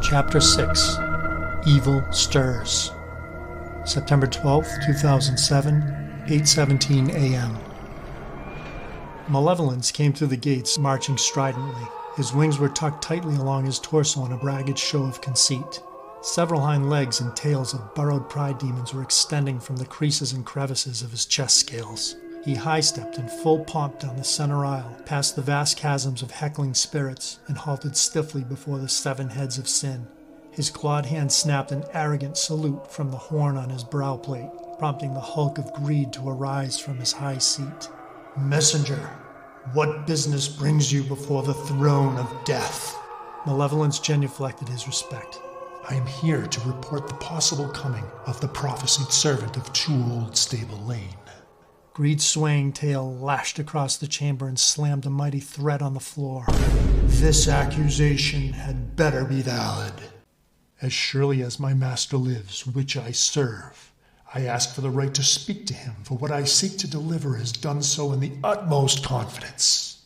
Chapter 6 Evil Stirs September 12th, 2007, 8:17 a.m. Malevolence came through the gates, marching stridently. His wings were tucked tightly along his torso in a braggart show of conceit. Several hind legs and tails of burrowed pride demons were extending from the creases and crevices of his chest scales. He high-stepped in full pomp down the center aisle, past the vast chasms of heckling spirits, and halted stiffly before the 7 heads of sin. His clawed hand snapped an arrogant salute from the horn on his brow plate, prompting the hulk of greed to arise from his high seat. "Messenger, what business brings you before the throne of death?" Malevolence genuflected his respect. "I am here to report the possible coming of the prophesied servant of 2 Old Stable Lane." Greed's swaying tail lashed across the chamber and slammed a mighty threat on the floor. "This accusation had better be valid. As surely as my master lives, which I serve, I ask for the right to speak to him, for what I seek to deliver is done so in the utmost confidence."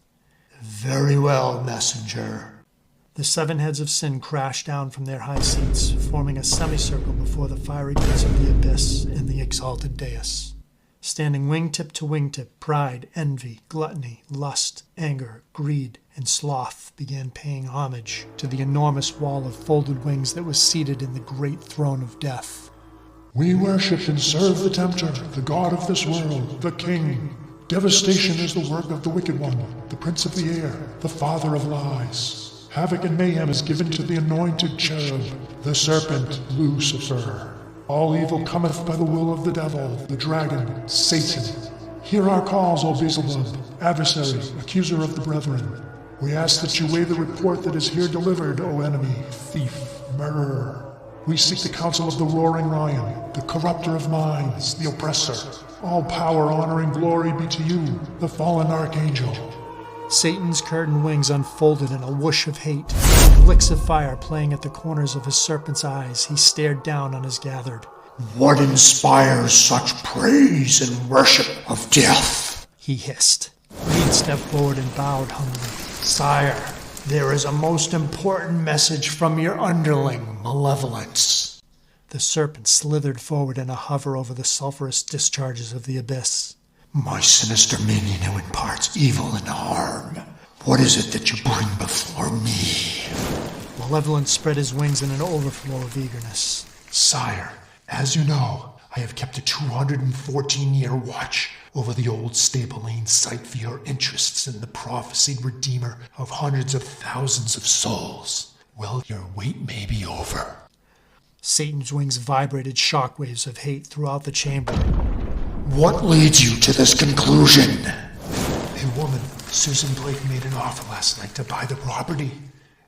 "Very well, messenger." The 7 heads of sin crashed down from their high seats, forming a semicircle before the fiery gates of the abyss and the exalted dais. Standing wingtip to wingtip, pride, envy, gluttony, lust, anger, greed, and sloth began paying homage to the enormous wall of folded wings that was seated in the great throne of death. "We worship and serve the Tempter, the god of this world, the King. Devastation is the work of the Wicked One, the Prince of the Air, the Father of Lies. Havoc and mayhem is given to the anointed cherub, the serpent, Lucifer. All evil cometh by the will of the devil, the dragon, Satan. Hear our calls, O Beelzebub, adversary, accuser of the brethren. We ask that you weigh the report that is here delivered, O enemy, thief, murderer. We seek the counsel of the roaring lion, the corrupter of minds, the oppressor. All power, honor, and glory be to you, the fallen archangel." Satan's curtained wings unfolded in a whoosh of hate. Licks of fire playing at the corners of his serpent's eyes, he stared down on his gathered. "What inspires such praise and worship of death?" he hissed. Greed stepped forward and bowed humbly. "Sire, there is a most important message from your underling, Malevolence." The serpent slithered forward in a hover over the sulphurous discharges of the abyss. "My sinister minion who imparts evil and harm. What is it that you bring before me?" Malevolence spread his wings in an overflow of eagerness. "Sire, as you know, I have kept a 214-year watch over the Old Stable Lane site for your interests in the prophesied redeemer of hundreds of thousands of souls. Well, your wait may be over." Satan's wings vibrated shockwaves of hate throughout the chamber. "What leads you to this conclusion?" "A woman, Susan Blake, made an offer last night to buy the property.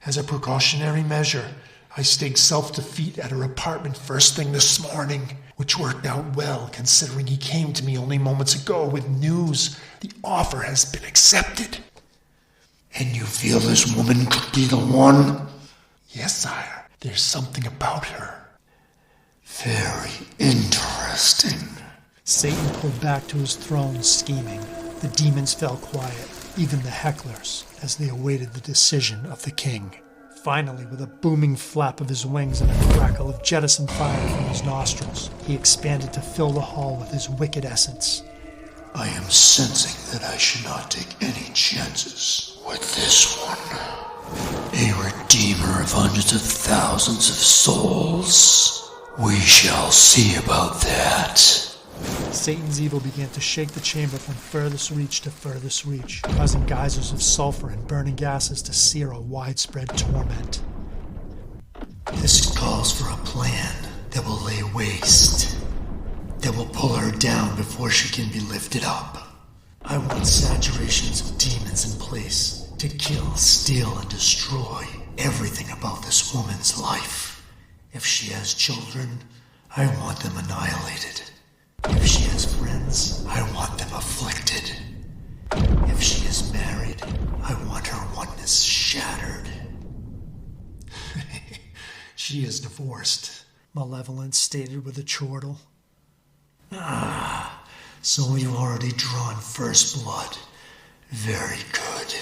As a precautionary measure, I staked self-defeat at her apartment first thing this morning, which worked out well considering he came to me only moments ago with news. The offer has been accepted." "And you feel this woman could be the one?" "Yes, sire. There's something about her." "Very interesting." Satan pulled back to his throne, scheming. The demons fell quiet, even the hecklers, as they awaited the decision of the king. Finally, with a booming flap of his wings and a crackle of jettison fire from his nostrils, he expanded to fill the hall with his wicked essence. "I am sensing that I should not take any chances with this one. A redeemer of hundreds of thousands of souls. We shall see about that." Satan's evil began to shake the chamber from furthest reach to furthest reach, causing geysers of sulfur and burning gases to sear a widespread torment. "This calls for a plan that will lay waste, that will pull her down before she can be lifted up. I want saturations of demons in place to kill, steal, and destroy everything about this woman's life. If she has children, I want them annihilated. If she has friends, I want them afflicted. If she is married, I want her oneness shattered." "She is divorced," Malevolence stated with a chortle. "Ah, so you've already drawn first blood. Very good."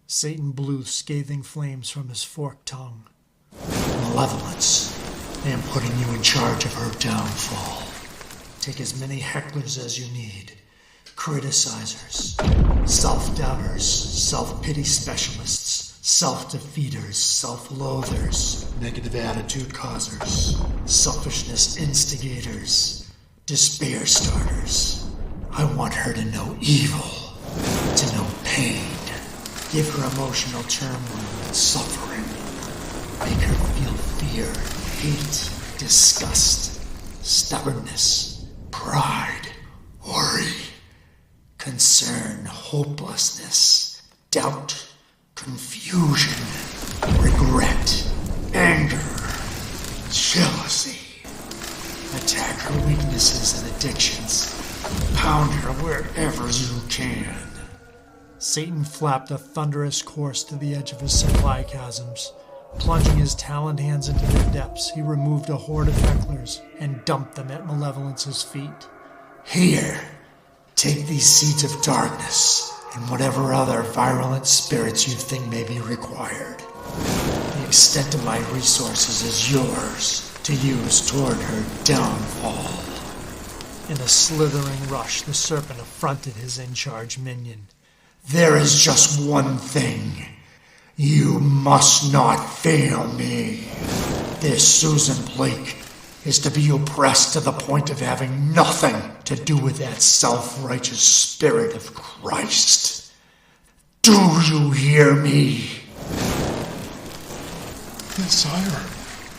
Satan blew scathing flames from his forked tongue. malevolence. I am putting you in charge of her downfall. Take as many hecklers as you need. Criticizers, self-doubters, self-pity specialists, self-defeaters, self-loathers, negative attitude causers, selfishness instigators, despair starters. I want her to know evil, to know pain. Give her emotional turmoil and suffering. Make her feel fear, hate, disgust, stubbornness, pride, worry, concern, hopelessness, doubt, confusion, regret, anger, jealousy. Attack her weaknesses and addictions. Pound her wherever you can. Satan flapped a thunderous course to the edge of his supply chasms. Plunging his taloned hands into their depths, he removed a horde of hecklers and dumped them at Malevolence's feet. Here, take these seeds of darkness and whatever other virulent spirits you think may be required. The extent of my resources is yours to use toward her downfall. In a slithering rush, the serpent affronted his in-charge minion. There is just one thing. You must not fail me. This Susan Blake is to be oppressed to the point of having nothing to do with that self-righteous spirit of Christ. Do you hear me? Yes, sire.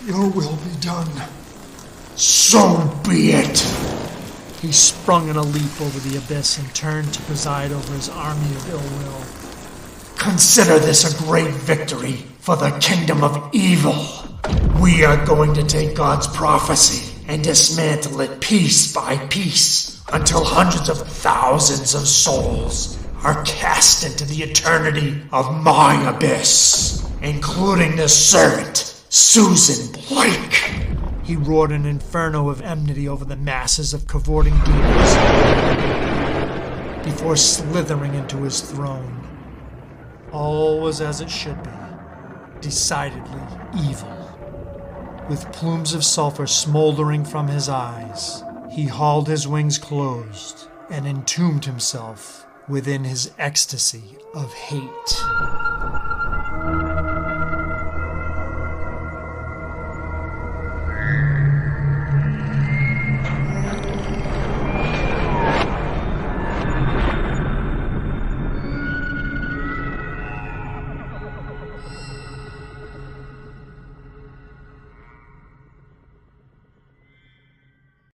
Your will be done. So be it. He sprung in a leap over the abyss and turned to preside over his army of ill will. Consider this a great victory for the kingdom of evil. We are going to take God's prophecy and dismantle it piece by piece until hundreds of thousands of souls are cast into the eternity of my abyss, including the servant, Susan Blake. He roared an inferno of enmity over the masses of cavorting demons before slithering into his throne. All was as it should be, decidedly evil. With plumes of sulfur smoldering from his eyes, he hauled his wings closed and entombed himself within his ecstasy of hate.